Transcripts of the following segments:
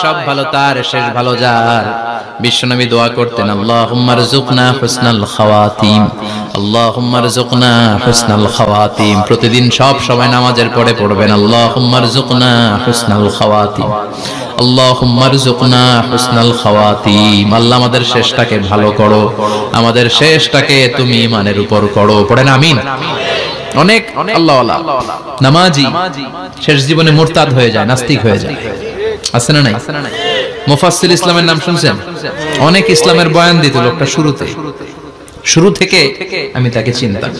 সব ভালো তার, শেষ ভালো যার। বিশ্বনবী দোয়া করতেন, আল্লাহুম্মা রযুকনা হুসনাল খাওয়াতিম, আল্লাহুম্মা রযুকনা হুসনাল খাওয়াতিম। প্রতিদিন সব সময় নামাজের পরে পড়বেন, আল্লাহুম্মা রযুকনা হুসনাল খাওয়াতিম, আল্লাহুম্মা রযুকনা হুসনাল খাওয়াতিম। আল্লাহ আমাদের শেষটাকে ভালো করো, আমাদের শেষটাকে তুমি ঈমানের উপর করো। পড়েন আমিন। অনেক আল্লাহওয়ালা নামাজি শেষ জীবনে মুরতাদ হয়ে যায়, নাস্তিক হয়ে যায়, আছে না নাই? মুফাসসির ইসলামের নাম শুনছেন? অনেক ইসলামের বয়ান দিত লোকটা শুরু থেকে আমি তাকে চিনতাম।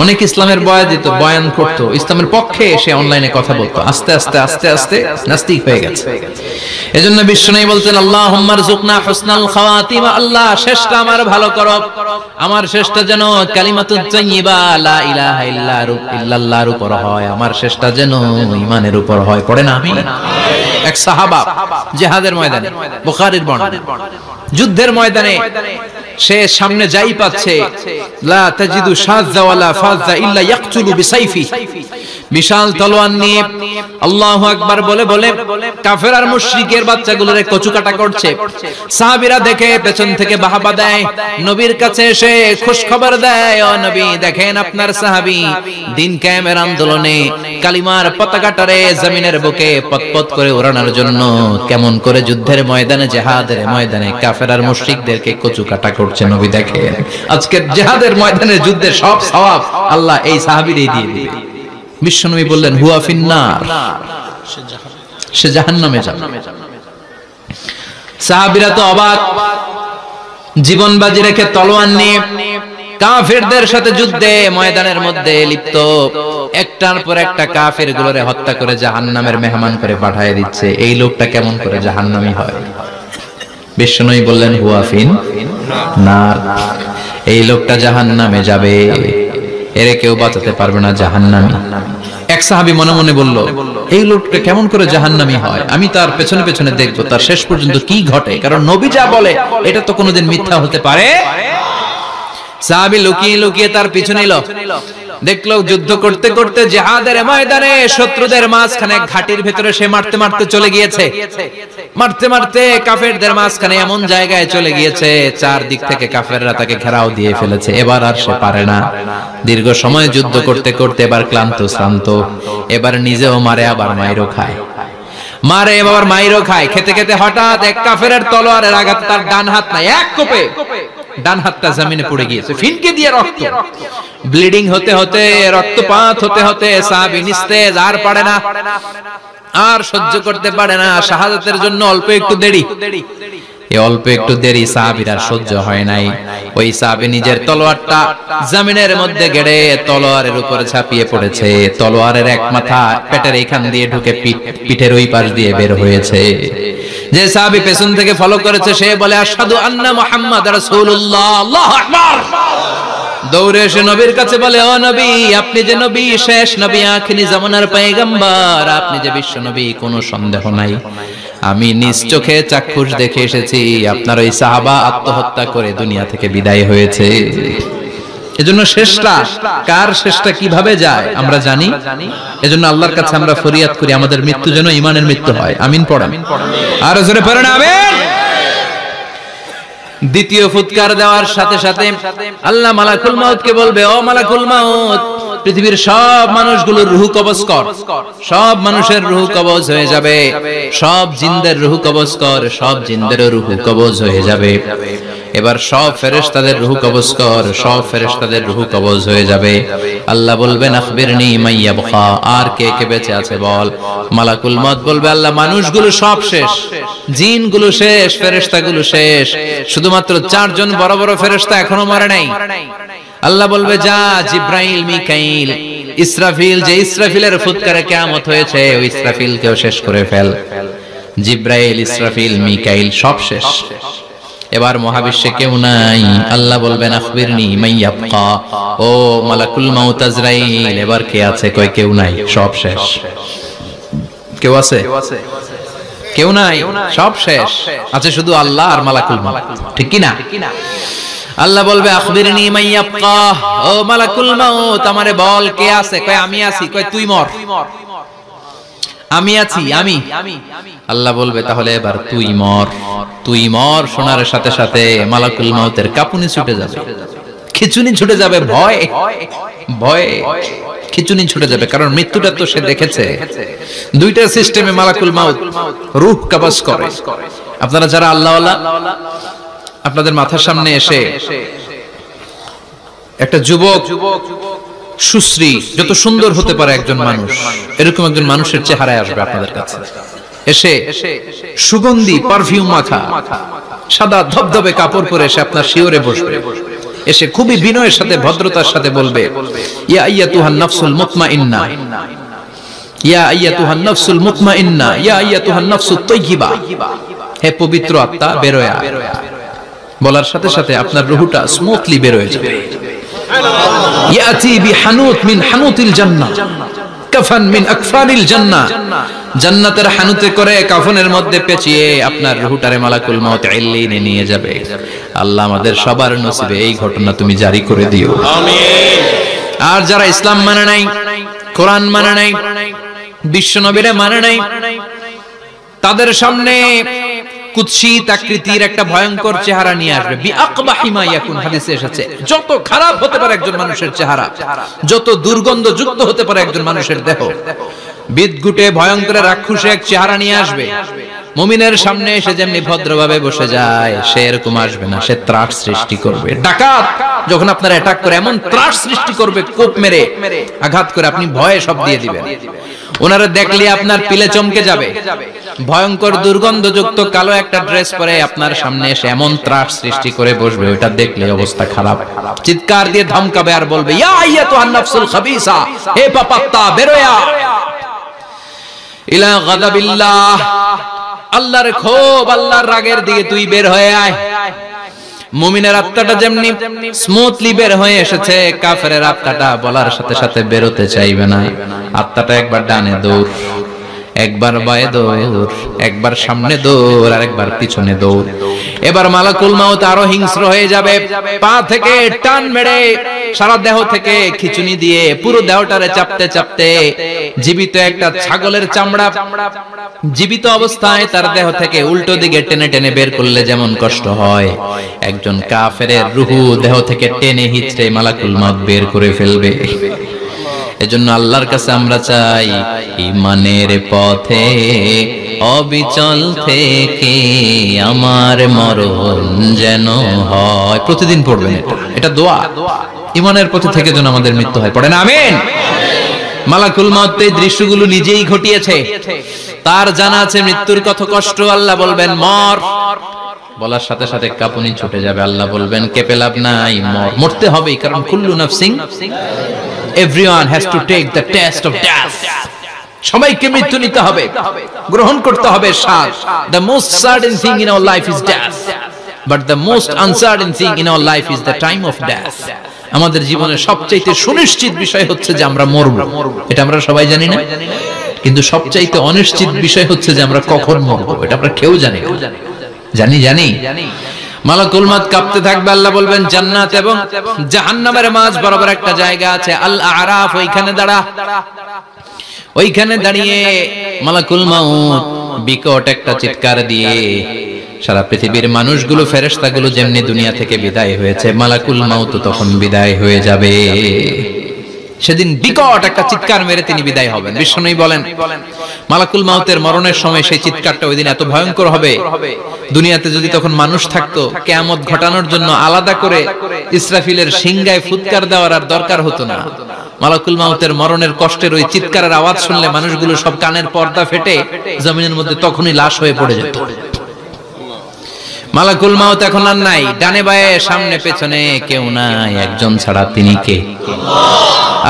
অনেক ইসলামের বয়ান করতো, ইসলামের পক্ষে সে অনলাইনে কথা বলতো। আস্তে আস্তে আস্তে আস্তে নাস্তিক হয়ে গেছে। এজন্য বিশ্বনবী বলতেন, আল্লাহুম্মা রযুকনা হুসনাল খাওয়াতিম, আল্লাহ শেষটা আমার ভালো করো, আমার শেষটা যেন কালিমাতুত তাইয়্যিবা লা ইলাহা ইল্লাল্লাহর উপর হয়, আমার শেষটা যেন ঈমানের উপর হয়। পড়েন আমিন। এক সাহাবা জিহাদের ময়দানে, বুখারীর বর্ণনা, যুদ্ধের ময়দানে সে সামনে যাই পাচ্ছে, লা তাজিদু শাযযা ওয়ালা ফাযযা ইল্লা ইয়াকতুলু বিসাইফি, বিশাল তলোয়ার নিয়ে আল্লাহু আকবার বলে বলে কাফের আর মুশরিকের বাচ্চাগুলোরে কচুকাটা করছে। সাহাবীরা দেখে পেছন থেকে বাহাবা দেয়, নবীর কাছে এসে খুশ খবর দেয়, ও নবী দেখেন আপনার সাহাবী দিন কায়েমের আন্দোলনে কালিমার পতাকাটারে জমিনের বুকে পতপত করে ওড়ানোর জন্য কেমন করে যুদ্ধের ময়দানে, জিহাদের ময়দানে কাফের আর মুশরিকদেরকে কচুকাটা করছে। নবী দেখেন আজকের জিহাদের ময়দানে যুদ্ধের সব সওয়াব আল্লাহ এই সাহাবীরই দিয়ে দিবে। বিশ্বনবী বললেন, হুয়া ফিন্নার, সে জাহান্নামে যাবে। সাহাবীরা তো অবাক, জীবন বাজি রেখে তলোয়ার নিয়ে কাফেরদের সাথে যুদ্ধে ময়দানের মধ্যে লিপ্ত, একটার পর একটা কাফের গুলোরে হত্যা করে জাহান্নামের মেহমান করে পাঠিয়ে দিচ্ছে। এই লোকটা কেমন করে জাহান্নামী হয়? বিশ্বনবী বললেন, হুয়া ফিন্নার, এই লোকটা জাহান্নামে যাবে, এরে কেউ বাঁচাতে পারবে না, জাহান্নামী। এক সাহাবী মনে মনে বলল, এই লোকটা কেমন করে জাহান্নামী হয়, আমি তার পেছনে পেছনে দেখবো তার শেষ পর্যন্ত কি ঘটে, কারণ নবী যা বলে এটা তো কোনোদিন মিথ্যা হতে পারে। সাহাবী লুকিয়ে লুকিয়ে তার পিছু নিল, দেখলো যুদ্ধ করতে করতে জিহাদের ময়দানে শত্রুদের মাঝখানে ঘাটির ভিতরে সে মারতে মারতে চলে গিয়েছে, মারতে মারতে কাফেরদের মাঝখানে এমন জায়গায় চলে গিয়েছে চারদিক থেকে কাফেররা তাকে ঘেরাও দিয়ে ফেলেছে। এবার আর সে পারে না, দীর্ঘ সময় যুদ্ধ করতে করতে এবার ক্লান্ত শ্রান্ত, এবার নিজেও মারে আবার মাইরও খায়, মারে এবার মাইরও খায়। খেতে খেতে হঠাৎ এক কাফেরের তলোয়ারের আঘাত তার ডান হাত নাই, এক কোপে ডান হাতটা জমিনে পড়ে গিয়েছে, ফিনকে দিয়ে রক্ত, ব্লিডিং হতে হতে, রক্তপাত হতে হতে সাহাবী নিস্তেজ, আর পারে না, আর সহ্য করতে পারে না। শাহাদাতের জন্য অল্প একটু দেরি, এই অল্প একটু দেরি সাহাবীর আর সহ্য হয় নাই। ওই সাহাবী নিজের তলোয়ারটা জমিনের মধ্যে গেড়ে তলোয়ারের উপরে ঝাঁপিয়ে পড়েছে, তলোয়ারের এক মাথা পেটের এখান দিয়ে ঢুকে পিঠের ওই পাশ দিয়ে বের হয়েছে। যে সাহাবী পেছন থেকে ফলো করেছে সে বলে, আশহাদু আন্না মুহাম্মাদ রাসূলুল্লাহ, আল্লাহু আকবার। দৌড়ে এসে নবীর কাছে বলে, ও নবী, আপনি যে নবী, শেষ নবী, আখিরি জামানার পয়গম্বর, আপনি যে বিশ্ব নবী, কোনো সন্দেহ নাই, আমি নিজ চোখে চাক্ষুষ দেখে এসেছি আপনার ওই সাহাবা আত্মহত্যা করে দুনিয়া থেকে বিদায় হয়েছে। এজন্য শেষটা কার, শেষটা কিভাবে যায় আমরা জানি। এজন্য আল্লাহর কাছে আমরা ফরিয়াদ করি আমাদের মৃত্যু যেন ঈমানের মৃত্যু হয়। আমিন পড়েন, আর জোরে পড়েন আমিন। দ্বিতীয় ফুৎকার দেওয়ার সাথে সাথে আল্লাহ মালাকুল মাউতকে বলবে, ও মালাকুল মাউত, পৃথিবীর সব মানুষগুলোর রূহ কবজ কর, সব মানুষের রূহ কবজ হয়ে যাবে, সব জিনদের রূহ কবজ কর, সব জিনদেরও রূহ কবজ হয়ে যাবে। এবার সব ফেরেশতাদের রূহ কবজ কর, সব ফেরেশতাদের রূহ কবজ হয়ে যাবে। আল্লাহ বলবেন, আখবিরনি মাইয়াবকা, আর কে কে বেঁচে আছে বল। মালাকুল মউত বলবে, আল্লাহ মানুষগুলো সব শেষ, জিনগুলো শেষ, ফেরেশতাগুলো শেষ, শুধুমাত্র চারজন বড় বড় ফেরেশতা এখনো মরে নাই। আল্লাহ বলবে, যা জিব্রাইল, মিকাইল, ইসরাফিল, যে ইসরাফিলের ফুৎকারে কিয়ামত হয়েছে ওই ইসরাফিলকেও শেষ করে ফেল। জিব্রাইল, ইসরাফিল, মিকাইল সব শেষ, এবার মহাবিশ্বে কেউ নাই। আল্লাহ বলবেন, আখবিরনি মাইয়াবকা, ও মালাকুল মাউত আজরাইল, এবার কে আছে? কই কেউ নাই, সব শেষ। কেউ আছে? কেউ নাই, সব শেষ, আছে শুধু আল্লাহ আর মালাকুল মাউত, ঠিক কি না? আল্লাহ বলবে, আখবিরনি মাইয়াবকা, ও মালাকুল মাউত আমারে বল কে আছে? কয় আমি আছি। কয় তুই মর। আমি আছি, আমি। আল্লাহ বলবে তাহলে এবার তুই মর, তুই মর। শোনার সাথে সাথে মালাকুল মাউতের কাঁপুনি ছুটে যাবে, খিচুনি ছুটে যাবে, ভয় ভয়ে খিচুনি ছুটে যাবে, কারণ মৃত্যুটা তো সে দেখেছে। দুইটা সিস্টেমে মালাকুল মাউত রূহ কবজ করে। আপনারা যারা আল্লাহওয়ালা, আপনাদের মাথার সামনে এসে একটা যুবক, সুশ্রী, যত সুন্দর হতে পারে একজন মানুষ, এরকম একজন মানুষের চেহারায় আসবে আপনাদের কাছে, এসে সুগন্ধি পারফিউম মাখা সাদা ধবধবে কাপড় পরে এসে আপনার শিওরে বসবে, এসে খুবই বিনয়ের সাথে ভদ্রতার সাথে বলবে, ইয়া আইয়াতুহান নাফসুল মুতমাইন্না, ইয়া আইয়াতুহান নাফসুল মুতমাইন্না, ইয়া আইয়াতুহান নাফসুত তাইয়্যিবা, হে পবিত্র আত্মা বের হয়ে আয়। বলার সাথে সাথে আপনার রূহটা স্মুথলি বের হয়ে যাবে। ইয়াতি বিহানুত মিন হানুতিল জান্নাহ, কাফান মিন আকফানিল জান্নাহ, জান্নাতের হানুতে করে কাফনের মধ্যে পেঁচিয়ে আপনার রূহটারে মালাকুল মউত ইল্লিনে নিয়ে যাবে। আল্লাহ আমাদের সবার নসিবে এই ঘটনা তুমি জারি করে দিও, আমিন। আর যারা ইসলাম মানে নাই, কোরআন মানে নাই, বিশ্ব নবীরে মানে নাই, তাদের সামনে কুৎসিত আকৃতির একটা ভয়ঙ্কর চেহারা নিয়ে আসবে। বিআকবাহি মা ইয়াকুন, হাদিসে এসেছে, যত খারাপ হতে পারে একজন মানুষের চেহারা, যত দুর্গন্ধযুক্ত হতে পারে একজন মানুষের দেহ, বিদঘুটে ভয়ঙ্কর রাক্ষসে এক চেহারা নিয়ে আসবে। মুমিনের সামনে এসে যেমনি ভদ্রভাবে বসে যায়, সে এরকম আসবে না, সে ত্রাস সৃষ্টি করবে। ডাকাত যখন আপনার অ্যাটাক করে এমন ত্রাস সৃষ্টি করবে, কোপ মেরে আঘাত করে আপনি ভয়ে সব দিয়ে দিবেন। ওনারা দেখলে আপনার পিলে চমকে যাবে। ভয়ঙ্কর দুর্গন্ধযুক্ত কালো একটা ড্রেস পরে আপনার সামনে এসে এমন ত্রাস সৃষ্টি করে বসবে, ওটা দেখলে অবস্থা খারাপ। চিৎকার দিয়ে ধমকাবে আর বলবে, ইয়া আইয়াতুহান নাফসুল খাবিসা, হে পাপাত্তা বের হয়ে আয় ইলা গাদাবিল্লাহ, আল্লাহর ক্ষোভ, আল্লাহর রাগের দিকে তুই বের হয়ে আয়। মুমিনের আত্মাটা যেমনি স্মুথলি বের হয়ে এসেছে, কাফেরের আত্মাটা বলার সাথে সাথে বেরোতে চাইবে না। আত্মাটা একবার ডানে দৌড়, একবার বায়ে দৌড়, একবার সামনে দৌড়, আর একবার পিছনে দৌড়। এবার মালাকুল মাউত আরো হিংস্র হয়ে যাবে, পা থেকে টান মেরে সারা দেহ থেকে খিচুনি দিয়ে পুরো দেহটারে চাপতে চাপতে জীবিত একটা ছাগলের চামড়া জীবিত অবস্থায় তার দেহ থেকে উল্টো দিকে টেনে টেনে বের করলে যেমন কষ্ট হয়, একজন কাফেরের রূহ দেহ থেকে টেনে হিচড়ে মালাকুল মাউত বের করে ফেলবে। এজন্য আল্লাহর কাছে আমরা চাই, ঈমানের পথে অবিচল থেকে আমার মরণ যেন হয়। প্রতিদিন পড়বেন এটা দোয়া, ঈমানের পথে থেকে যেন আমাদের মৃত্যু হয়। পড়েন আমিন। মালাকুল মাউত এই দৃশ্যগুলো নিজেই ঘটিয়েছে, তার জানা আছে মৃত্যুর কত কষ্ট। আল্লাহ বলবেন মর, বলার সাথে সাথে কাঁপুনি ছুটে যাবে। আল্লাহ বলবেন কেঁপে লাভ নাই, মর, মরতে হবেই, কারণ কুল্লু নাফসিন, everyone has to take the test of death, সবাইকে মৃত্যু নিতে হবে, গ্রহণ করতে হবে স্বাদ। The most certain thing in our life is death, but the most uncertain thing in our life is the time of death. আমাদের জীবনের সবচাইতে সুনিশ্চিত বিষয় হচ্ছে যে আমরা মরব, এটা আমরা সবাই জানি না, কিন্তু সবচাইতে অনিশ্চিত বিষয় হচ্ছে যে আমরা কখন মরব, এটা আমরা কেউ জানি না। জানি মালাকুল মাউত কাঁপতে থাকবে। আল্লাহ বলবেন জান্নাত এবং জাহান্নামের মাঝ বরাবর একটা জায়গা আছে, আল আরাফ, ওইখানে দাঁড়া। ওইখানে দাঁড়িয়ে মালাকুল মাউত বিকট একটা চিৎকার দিয়ে সারা পৃথিবীর মানুষগুলো, ফেরেশতাগুলো যেমনি দুনিয়া থেকে বিদায় হয়েছে, মালাকুল মাউত তখন বিদায় হয়ে যাবে। সেদিন বিকট একটা চিৎকার মেরে তিনি বিদায় হবেন। বিশ্বনবী বলেন মালাকুল মাউতের মরণের সময় সেই চিৎকারটা ওই দিন এত ভয়ঙ্কর হবে, দুনিয়াতে যদি তখন মানুষ থাকতো, কিয়ামত ঘটানোর জন্য আলাদা করে ইসরাফিলের সিংগায় ফুৎকার দেওয়ার আর দরকার হতো না। মালাকুল মাউতের মরণের কষ্টের ওই চিৎকারের আওয়াজ শুনলে মানুষগুলো সব কানের পর্দা ফেটে জমিনের মধ্যে তখনই লাশ হয়ে পড়ে যেত। মালাকুল মাউত এখন আর নাই, ডানে বায়ে সামনে পেছনে কেউ নাই, একজন ছাড়া তিনি কে?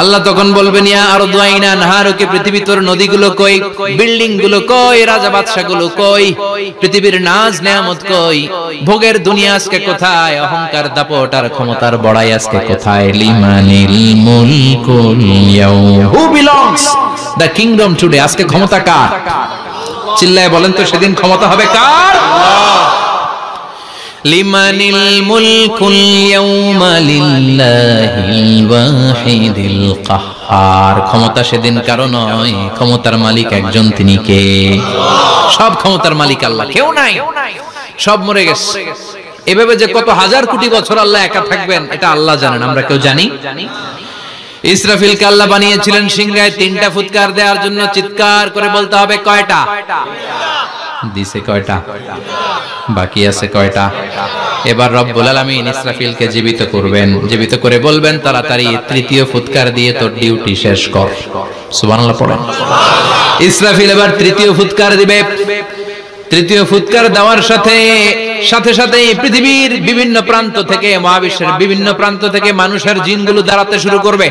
আল্লাহ তখন বলবেন ইয়া আরদু আইনা নাহারুকে, পৃথিবী তোর নদীগুলো কই, বিল্ডিং গুলো কই, রাজা বাদশা গুলো কই, পৃথিবীর নাজ নেয়ামত কই, ভোগের দুনিয়া আজকে কোথায়, অহংকার দাপট আর ক্ষমতার বড়াই আজকে কোথায়? লিমানিল মুলকুল ইয়াউম, who belongs the kingdom today, আজকে ক্ষমতা কার? চিল্লায় বলেন তো সেদিন ক্ষমতা হবে কার? লিমানিল মুলকুল ইয়াউমা লিল্লাহিল ওয়াহিদিল কাহ্হার। কাহার, ক্ষমতা সেদিন কারো নয়, ক্ষমতার মালিক একজন, তিনি কে? সব ক্ষমতার মালিক আল্লাহ, কেউ নাই, সব মরে গেছে। এভাবে যে কত হাজার কোটি বছর আল্লাহ একা থাকবেন এটা আল্লাহ জানেন, আমরা কেউ জানি? ইসরাফিলকে আল্লাহ বানিয়েছিলেন সিংহায় 3টা ফুৎকার দেওয়ার জন্য। চিৎকার করে বলতে হবে কয়টা? দিছে কয়টা? বাকি আছে কয়টা? এবার রব্বুল আলামিন ইসরাফিলকে জীবিত করবেন, জীবিত করে বলবেন তাড়াতাড়ি 3য় ফুৎকার দিয়ে তোর ডিউটি শেষ কর। সুবহানাল্লাহ পড়েন। ইসরাফিল এবার 3য় ফুৎকার দিবে। 3য় ফুৎকার দেওয়ার সাথে সাথে পৃথিবীর বিভিন্ন প্রান্ত থেকে, মহাবিশ্বের বিভিন্ন প্রান্ত থেকে মানুষের জিনগুলো দাঁড়াতে শুরু করবে।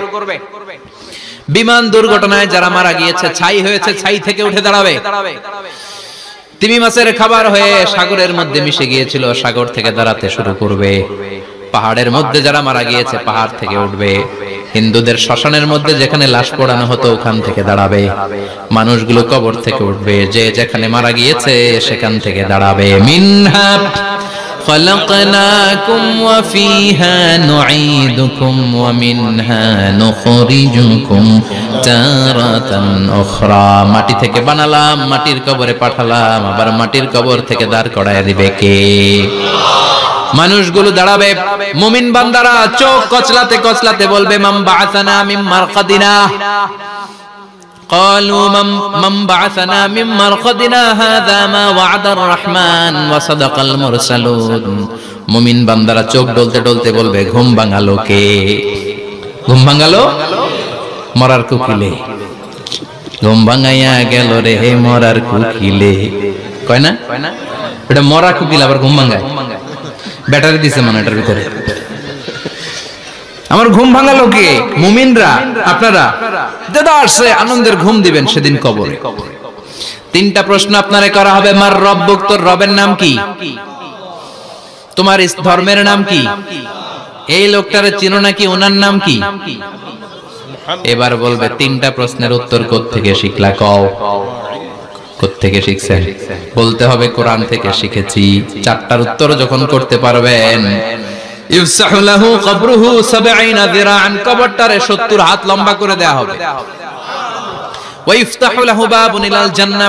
বিমান দুর্ঘটনায় যারা মারা গিয়েছে, ছাই হয়েছে, ছাই থেকে উঠে দাঁড়াবে। তিমি মাছের খাবার হয়ে সাগরের মধ্যে মিশে গিয়েছিল, সাগর থেকে দাঁড়াতে শুরু করবে। পাহাড়ের মধ্যে যারা মারা গিয়েছে, পাহাড় থেকে উঠবে। হিন্দুদের শ্মশানের মধ্যে যেখানে লাশ পোড়ানো হতো, ওখান থেকে দাঁড়াবে। মানুষগুলো কবর থেকে উঠবে, যে যেখানে মারা গিয়েছে সেখান থেকে দাঁড়াবে। মিনহা خلقناكم وفيها نعيدكم ومنها نخرجكم تارة أخرى। মাটি থেকে বানালাম, মাটির কবরে পাঠালাম, আবার মাটির কবর থেকে দাঁড় করায় দিবে কে? মানুষগুলো দাঁড়াবে। মুমিন বান্দারা চোখ কচলাতে কচলাতে বলবে মান বাআসানা মিন মারকাদিনা। قالوا من بعثنا من مرقدنا هذا ما وعد الرحمن وصدق المرسلون। মুমিন বান্দারা চোখ ডলতে ডলতে বলবে ঘুম ভাঙালো কে? ঘুম ভাঙালো মরার কুকিলে। ঘুম ভাঙাইয়া গেল রে মরার কুকিলে, কয় না? এটা মরা কুকিল আবার ঘুম ভাঙায়। ব্যাটারি দিছে মনে এটার ভিতরে। আমার ঘুম ভাঙালো কে? মুমিনরা, আপনারা দেদারসে আনন্দের ঘুম দিবেন সেদিন কবরে। 3টা প্রশ্ন আপনারে করা হবে। মার রব্বুক, তোর রবের নাম কি? তোমার ধর্মের নাম কি? এই লোকটারে চিনো নাকি, ওনার নাম কি? এবার বলবে 3টা প্রশ্নের উত্তর কোত্থেকে শিখলা? কও কোত্থেকে শিখছেন? বলতে হবে কোরআন থেকে শিখেছি। 4টার উত্তর যখন করতে পারবেন, ইফসাহু লাহু কবরুহু 70 যিরাআন, কবরটারে 70 হাত লম্বা করে দেয়া হবে। ওয়া ইফতাহু লাহু বাবুন ইলাল জান্নাহ,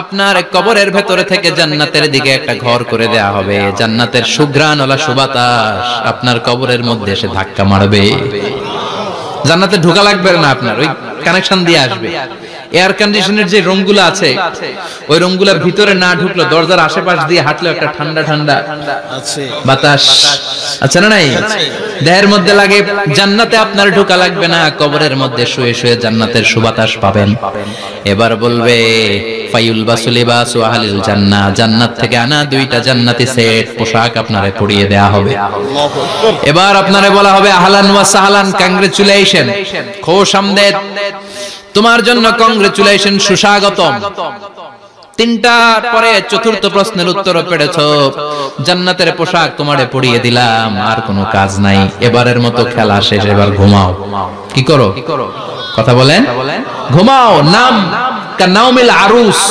আপনার কবরের ভেতরে থেকে জান্নাতের দিকে একটা ঘর করে দেয়া হবে। জান্নাতের সুঘ্রাণওয়ালা সুবাতাস আপনার কবরের মধ্যে এসে ধাক্কা মারবে। জান্নাতে ঢোকা লাগবে না, আপনার ওই কানেকশন দিয়ে আসবে। এয়ার কন্ডিশনের যে রুমগুলো আছে, ওই রুমগুলোর ভিতরে না ঢুকলো, দরজার আশেপাশ দিয়ে হাঁটলে একটা ঠান্ডা ঠান্ডা বাতাস আছে না নাই? দেহের মধ্যে লাগে। জান্নাতে আপনার ঢোকা লাগবে না, কবরের মধ্যে শুয়ে শুয়ে জান্নাতের সুবাতাস পাবেন। এবার বলবে ফায়ুলবাসু লিবাসু আহলিল জান্নাহ, জান্নাত থেকে আনা 2টা জান্নাতি সেট পোশাক আপনারে পরিয়ে দেয়া হবে। এবার আপনারে বলা হবে আহলান ওয়া সাহলান, কংগ্রেচুলেশন, খোশামদেদ, তোমার জন্য কংগ্রেচুলেশন, সুস্বাগতম। 3টার পরে 4র্থ প্রশ্নের উত্তর পেড়েছো, জান্নাতের পোশাক তোমারে পরিয়ে দিলাম, আর কোনো কাজ নাই, এবারের মতো খেলা শেষ, এবার ঘুমাও। কি করো? কথা বলেন, ঘুমাও। নাম কানাউমিল আরুস,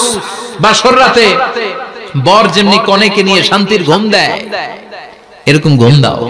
বাসর রাতে বর যেমনি কনেকে নিয়ে শান্তির ঘুম দেয়, এরকম ঘুম দাও।